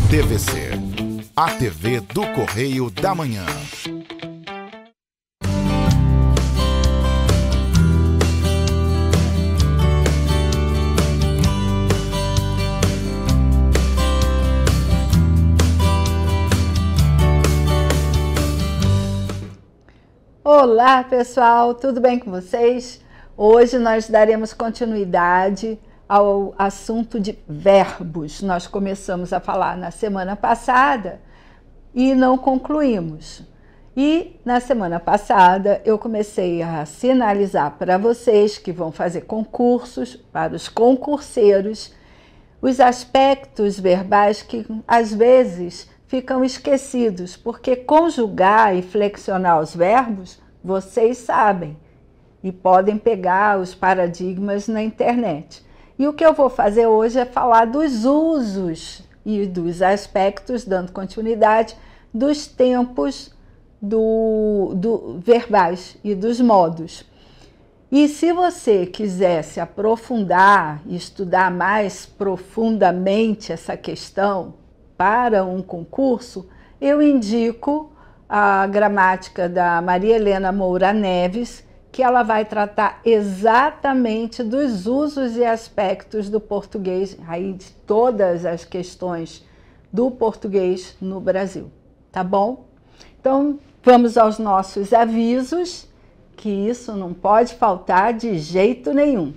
TVC, a TV do Correio da Manhã. Olá pessoal, tudo bem com vocês? Hoje nós daremos continuidade ao assunto de verbos. Nós começamos a falar na semana passada e não concluímos. E na semana passada eu comecei a sinalizar para vocês que vão fazer concursos, para os concurseiros, os aspectos verbais que às vezes ficam esquecidos, porque conjugar e flexionar os verbos vocês sabem e podem pegar os paradigmas na internet. E o que eu vou fazer hoje é falar dos usos e dos aspectos, dando continuidade, dos tempos verbais e dos modos. E se você quiser se aprofundar e estudar mais profundamente essa questão para um concurso, eu indico a gramática da Maria Helena Moura Neves, que ela vai tratar exatamente dos usos e aspectos do português, aí de todas as questões do português no Brasil, tá bom? Então, vamos aos nossos avisos, que isso não pode faltar de jeito nenhum.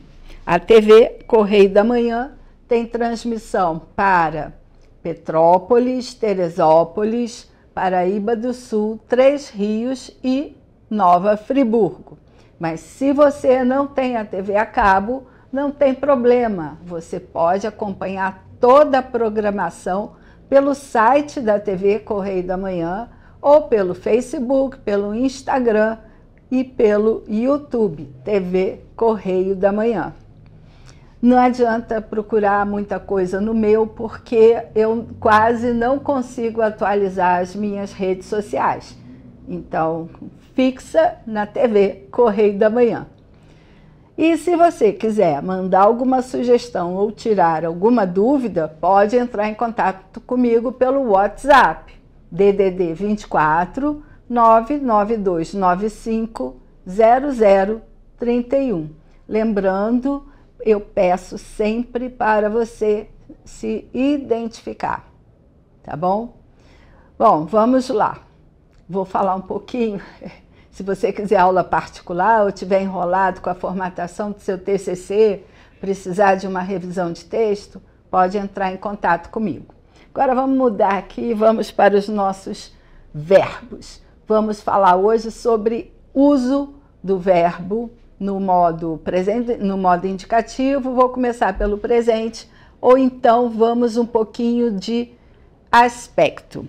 A TV Correio da Manhã tem transmissão para Petrópolis, Teresópolis, Paraíba do Sul, Três Rios e Nova Friburgo. Mas se você não tem a TV a cabo, não tem problema. Você pode acompanhar toda a programação pelo site da TV Correio da Manhã ou pelo Facebook, pelo Instagram e pelo YouTube, TV Correio da Manhã. Não adianta procurar muita coisa no meu, porque eu quase não consigo atualizar as minhas redes sociais. Então, fixa na TV Correio da Manhã. E se você quiser mandar alguma sugestão ou tirar alguma dúvida, pode entrar em contato comigo pelo WhatsApp, DDD 24 99295 0031. Lembrando, eu peço sempre para você se identificar, tá bom? Bom, vamos lá. Vou falar um pouquinho, se você quiser aula particular ou tiver enrolado com a formatação do seu TCC, precisar de uma revisão de texto, pode entrar em contato comigo. Agora vamos mudar aqui, vamos para os nossos verbos. Vamos falar hoje sobre uso do verbo no modo presente, no modo indicativo. Vou começar pelo presente, ou então vamos um pouquinho de aspecto.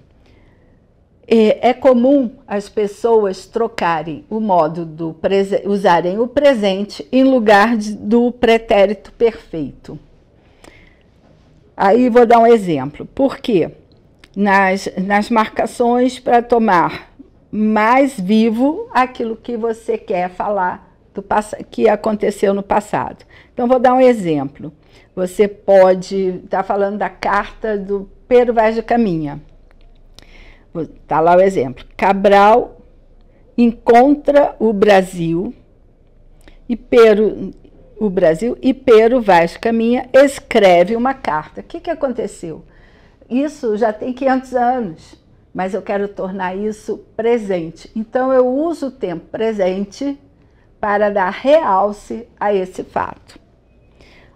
É comum as pessoas trocarem o modo do usarem o presente em lugar do pretérito perfeito. Aí vou dar um exemplo. Por quê? Nas marcações para tomar mais vivo aquilo que você quer falar que aconteceu no passado. Então, vou dar um exemplo. Você pode estar falando da carta do Pero Vaz de Caminha. Está lá o exemplo. Cabral encontra o Brasil e Pero Vaz de Caminha escreve uma carta. O que aconteceu? Isso já tem 500 anos, mas eu quero tornar isso presente. Então, eu uso o tempo presente para dar realce a esse fato.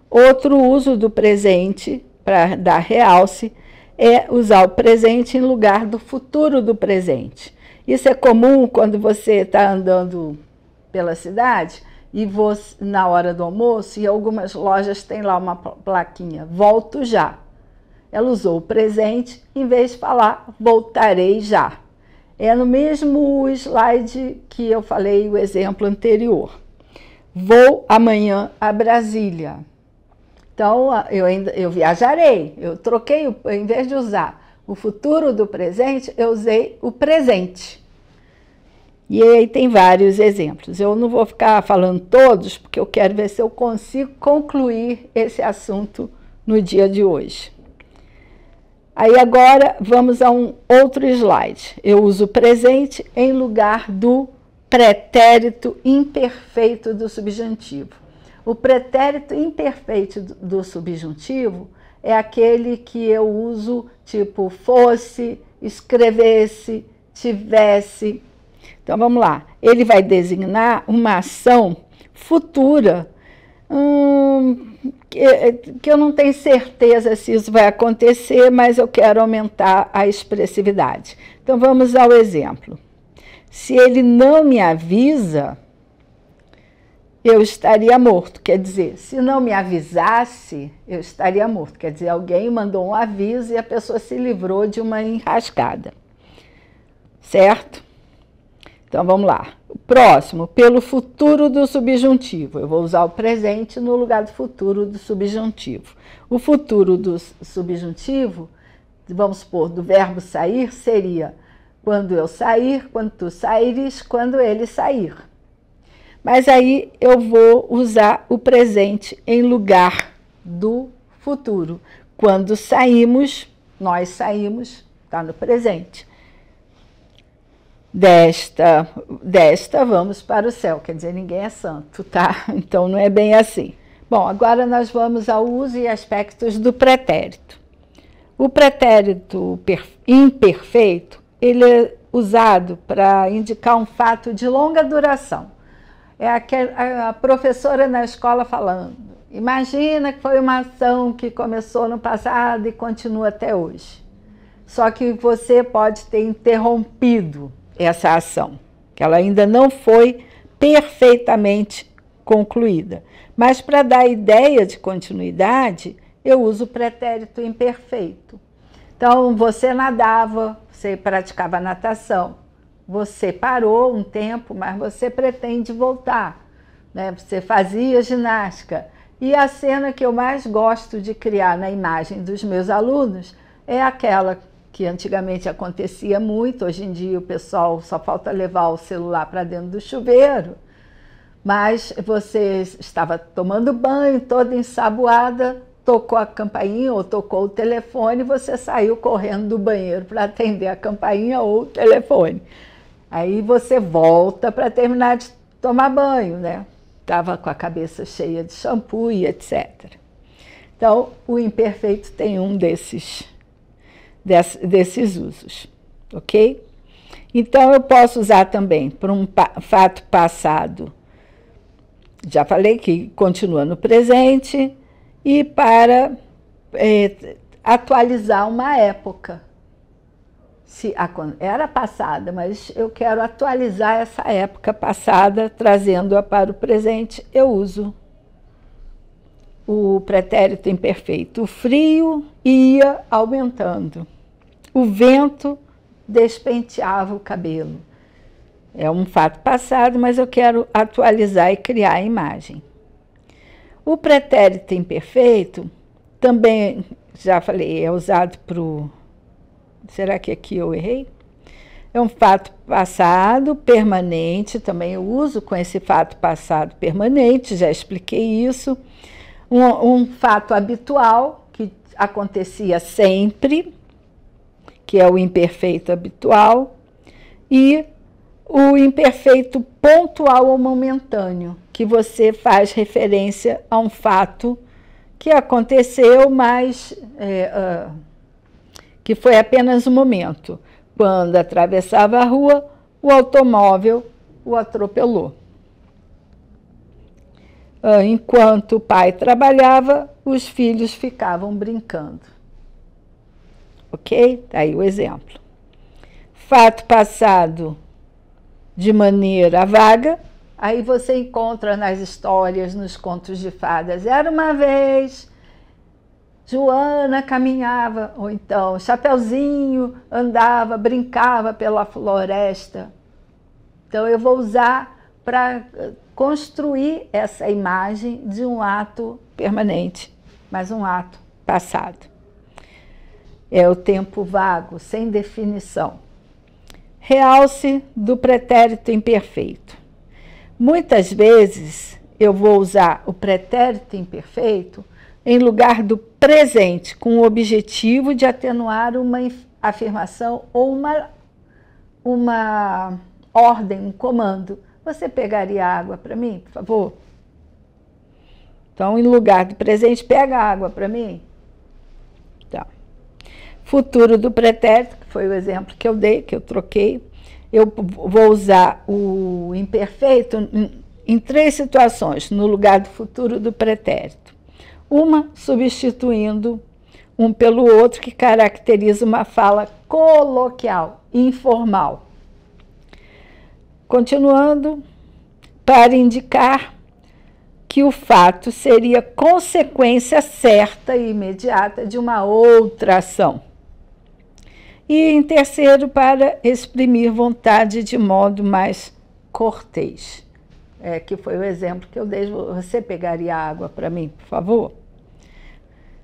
Outro uso do presente para dar realce é usar o presente em lugar do futuro do presente. Isso é comum quando você está andando pela cidade e você, na hora do almoço, e algumas lojas têm lá uma plaquinha, volto já. Ela usou o presente em vez de falar voltarei já. É no mesmo slide que eu falei o exemplo anterior. Vou amanhã a Brasília. Então, eu viajarei, eu troquei, em vez de usar o futuro do presente, eu usei o presente. E aí tem vários exemplos. Eu não vou ficar falando todos, porque eu quero ver se eu consigo concluir esse assunto no dia de hoje. Aí agora vamos a um outro slide. Eu uso o presente em lugar do pretérito imperfeito do subjuntivo. O pretérito imperfeito do subjuntivo é aquele que eu uso tipo fosse, escrevesse, tivesse. Então vamos lá. Ele vai designar uma ação futura que eu não tenho certeza se isso vai acontecer, mas eu quero aumentar a expressividade. Então vamos ao exemplo. Se ele não me avisa, eu estaria morto. Quer dizer, se não me avisasse, eu estaria morto. Quer dizer, alguém mandou um aviso e a pessoa se livrou de uma enrascada. Certo? Então, vamos lá. O próximo, pelo futuro do subjuntivo. Eu vou usar o presente no lugar do futuro do subjuntivo. O futuro do subjuntivo, vamos supor, do verbo sair, seria quando eu sair, quando tu saíres, quando ele sair. Mas aí eu vou usar o presente em lugar do futuro. Quando saímos, nós saímos, está no presente. Desta vamos para o céu, quer dizer, ninguém é santo, tá? Então não é bem assim. Bom, agora nós vamos ao uso e aspectos do pretérito. O pretérito imperfeito, ele é usado para indicar um fato de longa duração. É a professora na escola falando, imagina que foi uma ação que começou no passado e continua até hoje. Só que você pode ter interrompido essa ação, que ela ainda não foi perfeitamente concluída. Mas para dar ideia de continuidade, eu uso o pretérito imperfeito. Então, você nadava, você praticava natação. Você parou um tempo, mas você pretende voltar, né? Você fazia ginástica. E a cena que eu mais gosto de criar na imagem dos meus alunos é aquela que antigamente acontecia muito, hoje em dia o pessoal só falta levar o celular para dentro do chuveiro, mas você estava tomando banho, toda ensaboada, tocou a campainha ou tocou o telefone, você saiu correndo do banheiro para atender a campainha ou o telefone. Aí você volta para terminar de tomar banho, né? Estava com a cabeça cheia de shampoo e etc. Então, o imperfeito tem um desses usos, ok? Então, eu posso usar também para um fato passado, já falei que continua no presente, e para atualizar uma época. Era passada, mas eu quero atualizar essa época passada, trazendo-a para o presente, eu uso o pretérito imperfeito. O frio ia aumentando. O vento despenteava o cabelo. É um fato passado, mas eu quero atualizar e criar a imagem. O pretérito imperfeito também, já falei, é usado para o... Será que aqui eu errei? É um fato passado permanente, também eu uso com esse fato passado permanente, já expliquei isso. Um fato habitual, que acontecia sempre, que é o imperfeito habitual, e o imperfeito pontual ou momentâneo, que você faz referência a um fato que aconteceu, mas que foi apenas um momento. Quando atravessava a rua, o automóvel o atropelou. Enquanto o pai trabalhava, os filhos ficavam brincando. Ok? Aí o exemplo. Fato passado de maneira vaga, aí você encontra nas histórias, nos contos de fadas. Era uma vez, Joana caminhava, ou então Chapeuzinho andava, brincava pela floresta. Então eu vou usar para construir essa imagem de um ato permanente, mas um ato passado. É o tempo vago, sem definição. Realce do pretérito imperfeito. Muitas vezes eu vou usar o pretérito imperfeito em lugar do presente, com o objetivo de atenuar uma afirmação ou uma ordem, um comando. Você pegaria água para mim, por favor? Então, em lugar do presente, pega água para mim. Tá. Futuro do pretérito, que foi o exemplo que eu dei, que eu troquei. Eu vou usar o imperfeito em 3 situações, no lugar do futuro do pretérito. Uma, substituindo um pelo outro, que caracteriza uma fala coloquial, informal. Continuando, para indicar que o fato seria consequência certa e imediata de uma outra ação. E em terceiro, para exprimir vontade de modo mais cortês. Que foi o exemplo que eu dei. Você pegaria água para mim, por favor?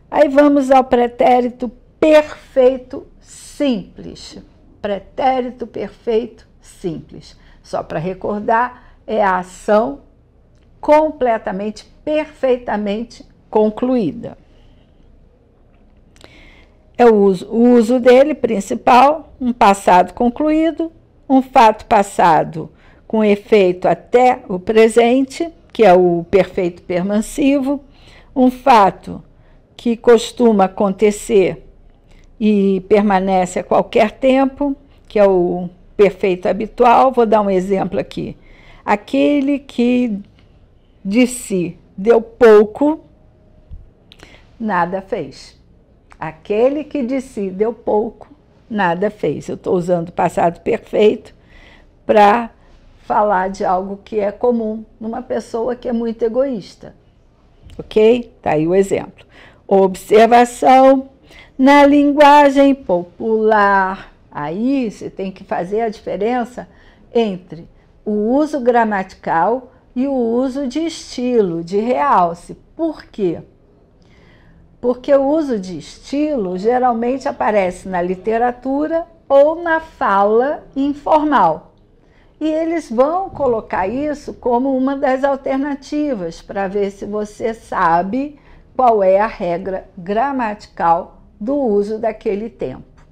Aí vamos ao pretérito perfeito simples. Pretérito perfeito simples. Só para recordar, é a ação completamente, perfeitamente concluída. É o uso dele principal, um passado concluído, um fato passado com efeito até o presente, que é o perfeito permansivo, um fato que costuma acontecer e permanece a qualquer tempo, que é o perfeito habitual. Vou dar um exemplo aqui. Aquele que de si deu pouco, nada fez. Aquele que de si deu pouco, nada fez. Eu estou usando o passado perfeito para falar de algo que é comum numa pessoa que é muito egoísta. Ok? Está aí o exemplo. Observação. Na linguagem popular, aí você tem que fazer a diferença entre o uso gramatical e o uso de estilo, de realce. Por quê? Porque o uso de estilo geralmente aparece na literatura ou na fala informal. E eles vão colocar isso como uma das alternativas para ver se você sabe qual é a regra gramatical do uso daquele tempo.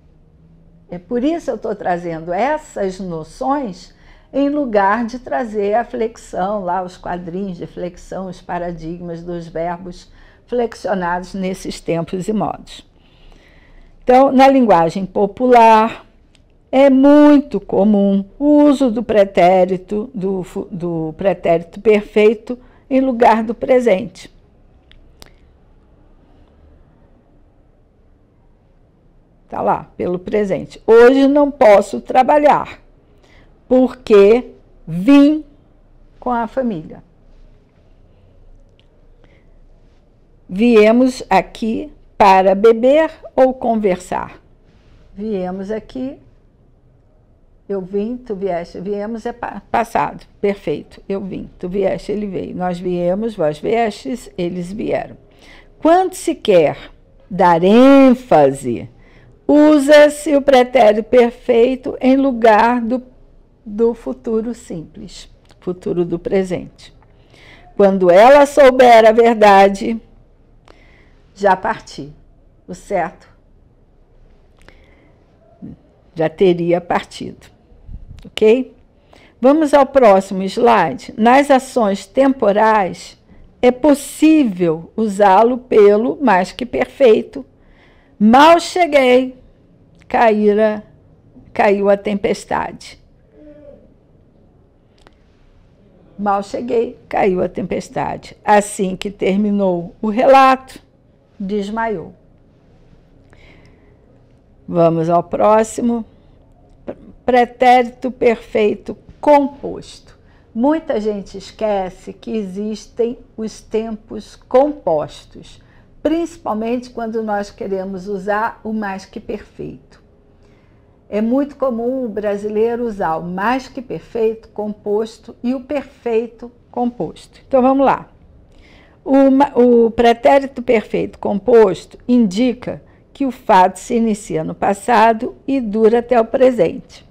É por isso que eu estou trazendo essas noções em lugar de trazer a flexão, lá os quadrinhos de flexão, os paradigmas dos verbos flexionados nesses tempos e modos. Então, na linguagem popular, é muito comum o uso do pretérito, do pretérito perfeito em lugar do presente. Está lá, pelo presente. Hoje não posso trabalhar, porque vim com a família. Viemos aqui para beber ou conversar? Viemos aqui, eu vim, tu vieste. Viemos é passado, perfeito. Eu vim, tu vieste, ele veio. Nós viemos, vós viestes, eles vieram. Quando se quer dar ênfase, usa-se o pretérito perfeito em lugar do futuro simples, futuro do presente. Quando ela souber a verdade, já parti, o certo já teria partido, ok? Vamos ao próximo slide. Nas ações temporais, é possível usá-lo pelo mais que perfeito. Mal cheguei, caiu a tempestade. Mal cheguei, caiu a tempestade. Assim que terminou o relato, desmaiou. Vamos ao próximo. Pretérito perfeito composto. Muita gente esquece que existem os tempos compostos, principalmente quando nós queremos usar o mais que perfeito. É muito comum o brasileiro usar o mais que perfeito composto e o perfeito composto. Então vamos lá. O pretérito perfeito composto indica que o fato se inicia no passado e dura até o presente.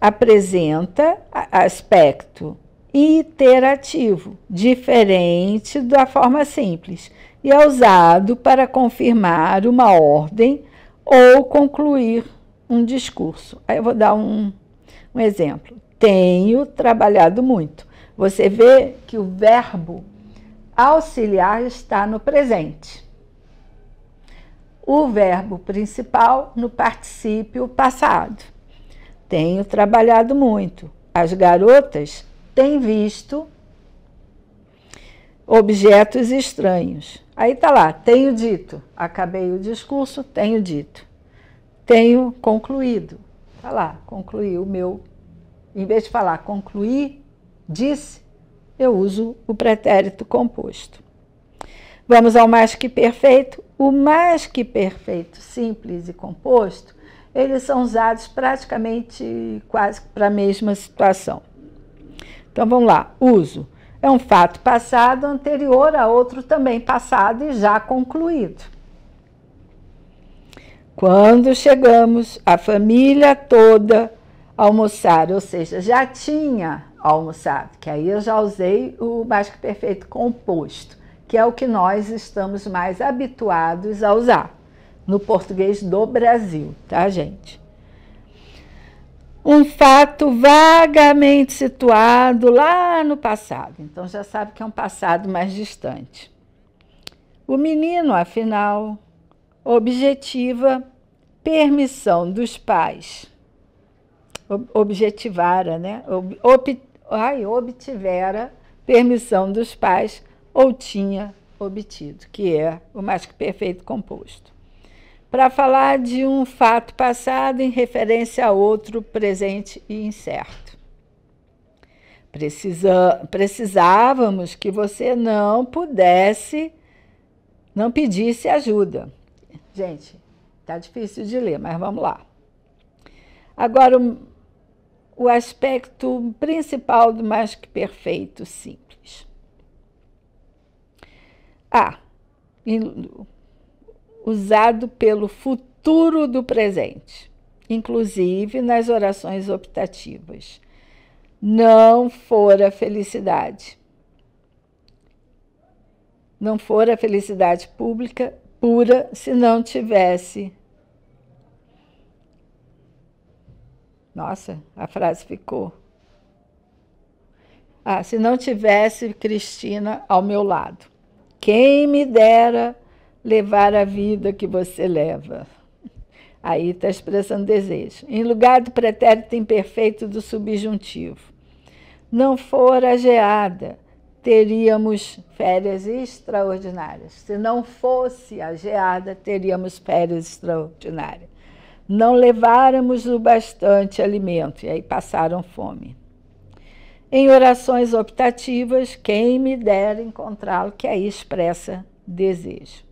Apresenta aspecto iterativo, diferente da forma simples, e é usado para confirmar uma ordem ou concluir um discurso. Aí eu vou dar um exemplo. Tenho trabalhado muito. Você vê que o verbo auxiliar está no presente. O verbo principal no particípio passado. Tenho trabalhado muito. As garotas têm visto objetos estranhos. Aí está lá, tenho dito. Acabei o discurso, tenho dito. Tenho concluído. Está lá, concluí o meu. Em vez de falar concluí, disse, eu uso o pretérito composto. Vamos ao mais que perfeito. O mais que perfeito, simples e composto, eles são usados praticamente quase para a mesma situação. Então, vamos lá. Uso. É um fato passado anterior a outro também passado e já concluído. Quando chegamos, a família toda almoçar, ou seja, já tinha almoçado, que aí eu já usei o mais que perfeito composto, que é o que nós estamos mais habituados a usar no português do Brasil, tá, gente? Um fato vagamente situado lá no passado. Então, já sabe que é um passado mais distante. O menino, afinal, objetiva permissão dos pais. Objetivara, né? Obtivera permissão dos pais ou tinha obtido, que é o mais que perfeito composto. Para falar de um fato passado em referência a outro presente e incerto. Precisávamos que você não pedisse ajuda. Gente, tá difícil de ler, mas vamos lá. Agora, o aspecto principal do mais que perfeito simples. Usado pelo futuro do presente, inclusive nas orações optativas. Não fora felicidade. Não fora felicidade pública pura se não tivesse. Nossa, a frase ficou. Se não tivesse Cristina ao meu lado. Quem me dera levar a vida que você leva. Aí está expressando desejo. Em lugar do pretérito imperfeito do subjuntivo. Não fora a geada, teríamos férias extraordinárias. Se não fosse a geada, teríamos férias extraordinárias. Não leváramos o bastante alimento, e aí passaram fome. Em orações optativas, quem me dera encontrá-lo, que aí expressa desejo.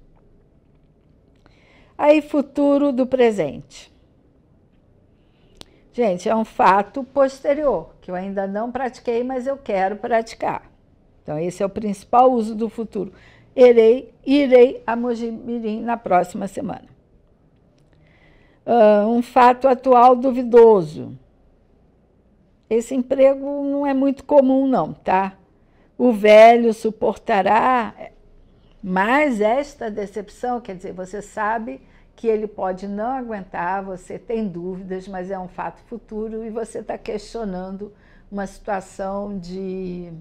Aí, futuro do presente. Gente, é um fato posterior, que eu ainda não pratiquei, mas eu quero praticar. Então, esse é o principal uso do futuro. Irei a Mojimirim na próxima semana. Um fato atual duvidoso. Esse emprego não é muito comum, não, tá? O velho suportará mais esta decepção, quer dizer, você sabe que ele pode não aguentar, você tem dúvidas, mas é um fato futuro e você está questionando uma situação de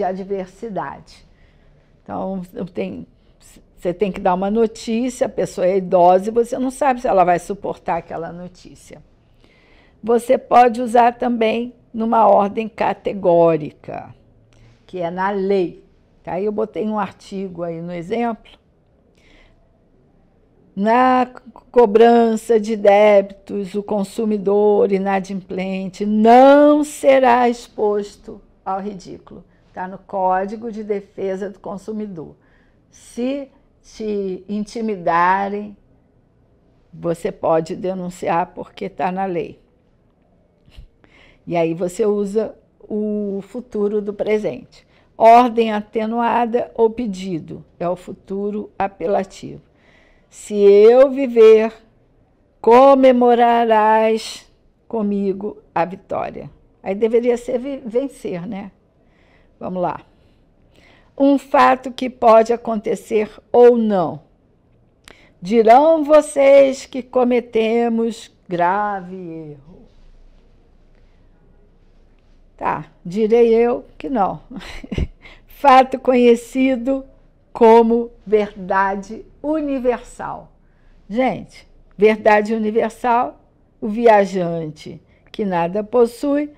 adversidade. Então, você tem que dar uma notícia, a pessoa é idosa e você não sabe se ela vai suportar aquela notícia. Você pode usar também numa ordem categórica, que é na lei. Aí eu botei um artigo aí no exemplo. Na cobrança de débitos, o consumidor inadimplente não será exposto ao ridículo. Está no Código de Defesa do Consumidor. Se te intimidarem, você pode denunciar porque está na lei. E aí você usa o futuro do presente. Ordem atenuada ou pedido é o futuro apelativo. Se eu viver, comemorarás comigo a vitória. Aí deveria ser vencer, né? Vamos lá. um fato que pode acontecer ou não. Dirão vocês que cometemos grave erro. Tá, direi eu que não. Fato conhecido como verdade universal. Gente, verdade universal, o viajante que nada possui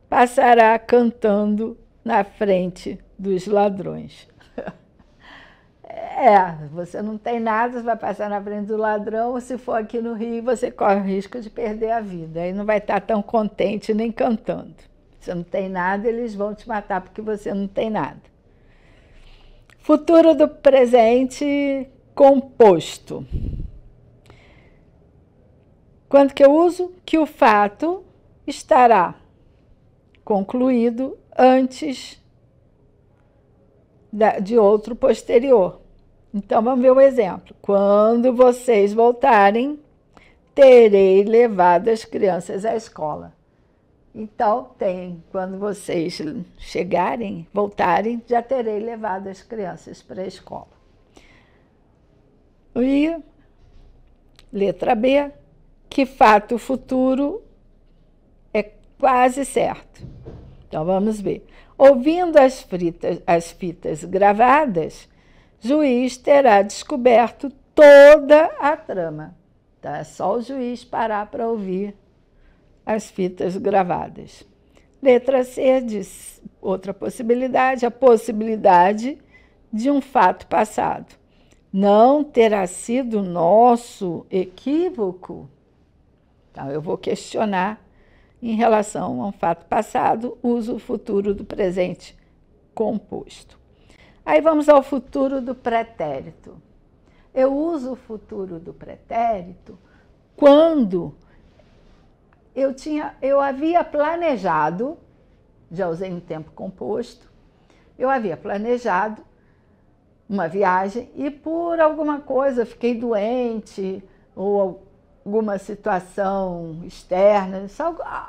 passará cantando na frente dos ladrões. Você não tem nada, você vai passar na frente do ladrão, se for aqui no Rio, você corre o risco de perder a vida. Aí não vai estar tão contente nem cantando. Você não tem nada, eles vão te matar porque você não tem nada. Futuro do presente composto. Quando que eu uso? Que o fato estará concluído antes de outro posterior. Então, vamos ver o exemplo. Quando vocês voltarem, terei levado as crianças à escola. Então, quando vocês chegarem, voltarem, já terei levado as crianças para a escola. E, letra B, que fato futuro é quase certo. Então, vamos ver. Ouvindo as fitas gravadas, juiz terá descoberto toda a trama. Então, é só o juiz parar para ouvir as fitas gravadas. Letra C diz outra possibilidade, a possibilidade de um fato passado. Não terá sido nosso equívoco? Então, eu vou questionar em relação a um fato passado, uso o futuro do presente composto. Aí vamos ao futuro do pretérito. Eu uso o futuro do pretérito quando eu havia planejado, já usei um tempo composto, eu havia planejado uma viagem e por alguma coisa fiquei doente ou alguma situação externa,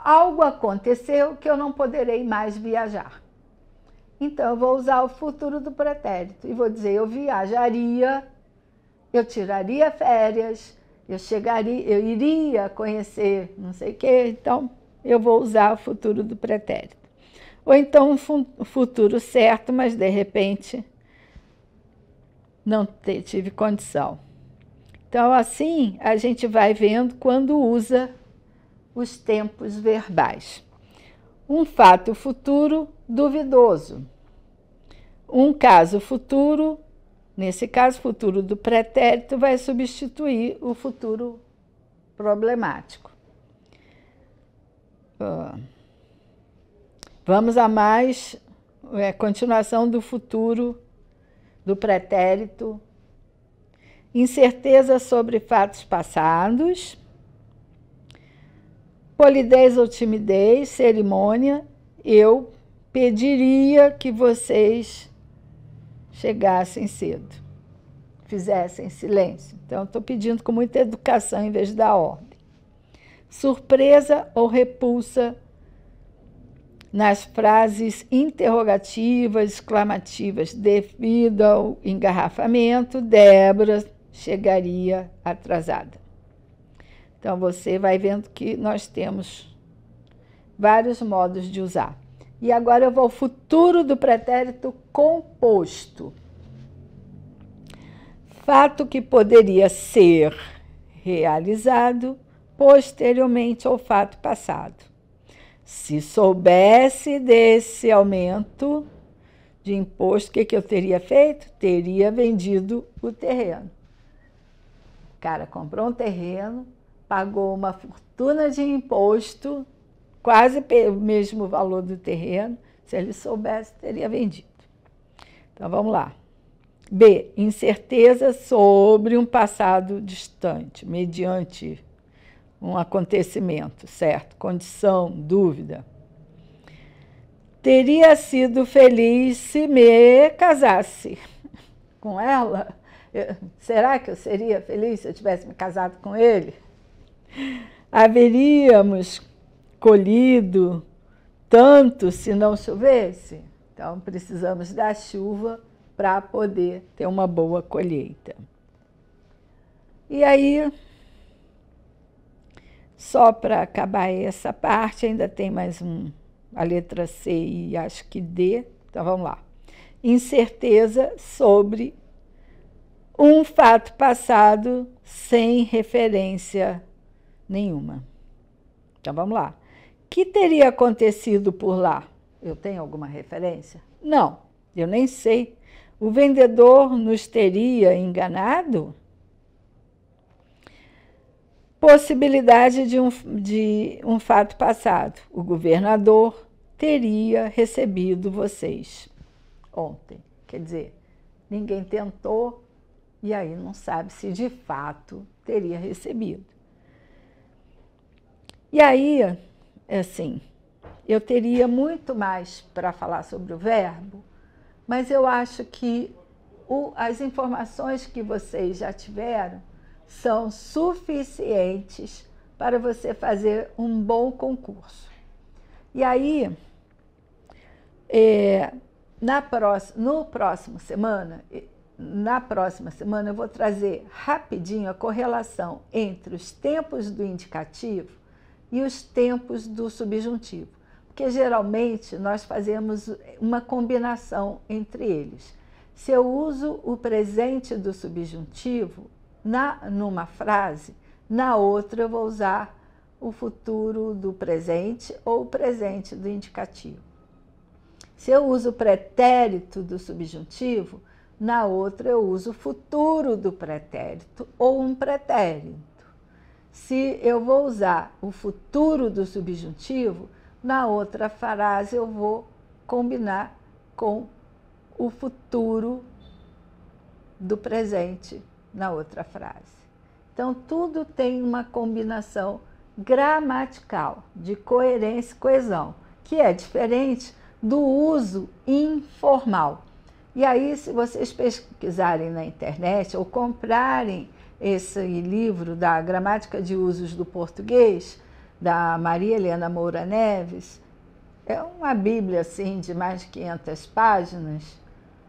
algo aconteceu que eu não poderei mais viajar. Então, eu vou usar o futuro do pretérito e vou dizer, eu viajaria, eu tiraria férias, eu iria conhecer não sei o quê, então eu vou usar o futuro do pretérito. Ou então um futuro certo, mas de repente não tive condição. Então, assim, a gente vai vendo quando usa os tempos verbais. Um fato futuro duvidoso. Um caso futuro, nesse caso, futuro do pretérito, vai substituir o futuro problemático. Vamos a mais, continuação do futuro do pretérito. Incerteza sobre fatos passados, polidez ou timidez, cerimônia, eu pediria que vocês chegassem cedo, fizessem silêncio. Então, estou pedindo com muita educação em vez da ordem. Surpresa ou repulsa nas frases interrogativas, exclamativas, devido ao engarrafamento, Débora chegaria atrasada. Então, você vai vendo que nós temos vários modos de usar. E agora eu vou ao futuro do pretérito composto. Fato que poderia ser realizado posteriormente ao fato passado. Se soubesse desse aumento de imposto, o que eu teria feito? Teria vendido o terreno. O cara comprou um terreno, pagou uma fortuna de imposto, quase o mesmo valor do terreno. Se ele soubesse, teria vendido. Então, vamos lá. B. Incerteza sobre um passado distante, mediante um acontecimento, certo? Condição, dúvida. Teria sido feliz se me casasse com ela? Será que eu seria feliz se eu tivesse me casado com ele? Haveríamos colhido tanto se não chovesse? Então, precisamos da chuva para poder ter uma boa colheita. E aí, só para acabar essa parte, ainda tem mais a letra C e acho que D. Então, vamos lá. Incerteza sobre um fato passado sem referência nenhuma. Então, vamos lá. O que teria acontecido por lá? Eu tenho alguma referência? Não, eu nem sei. O vendedor nos teria enganado? Possibilidade de um fato passado. O governador teria recebido vocês ontem. Quer dizer, ninguém tentou e aí não sabe se de fato teria recebido. E aí, assim, eu teria muito mais para falar sobre o verbo, mas eu acho que as informações que vocês já tiveram são suficientes para você fazer um bom concurso. E aí, na próxima semana eu vou trazer rapidinho a correlação entre os tempos do indicativo e os tempos do subjuntivo, porque geralmente nós fazemos uma combinação entre eles. Se eu uso o presente do subjuntivo numa frase, na outra eu vou usar o futuro do presente ou o presente do indicativo. Se eu uso o pretérito do subjuntivo, na outra eu uso o futuro do pretérito ou um pretérito. Se eu vou usar o futuro do subjuntivo, na outra frase eu vou combinar com o futuro do presente na outra frase. Então, tudo tem uma combinação gramatical, de coerência e coesão, que é diferente do uso informal. E aí, se vocês pesquisarem na internet ou comprarem esse livro da Gramática de Usos do Português, da Maria Helena Moura Neves, é uma bíblia assim, de mais de 500 páginas,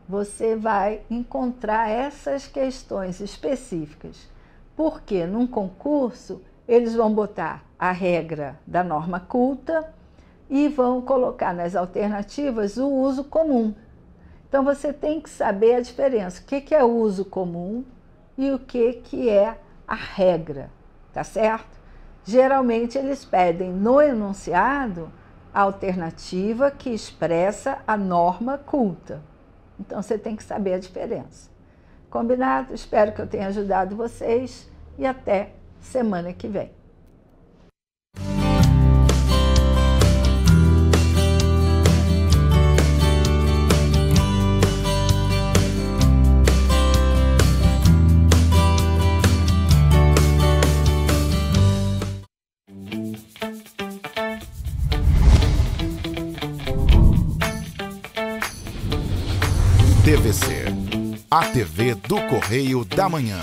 você vai encontrar essas questões específicas. Porque num concurso, eles vão botar a regra da norma culta e vão colocar nas alternativas o uso comum. Então, você tem que saber a diferença. O que é o uso comum e o que é a regra, tá certo? Geralmente, eles pedem no enunciado a alternativa que expressa a norma culta. Então, você tem que saber a diferença. Combinado? Espero que eu tenha ajudado vocês e até semana que vem. TVC, a TV do Correio da Manhã.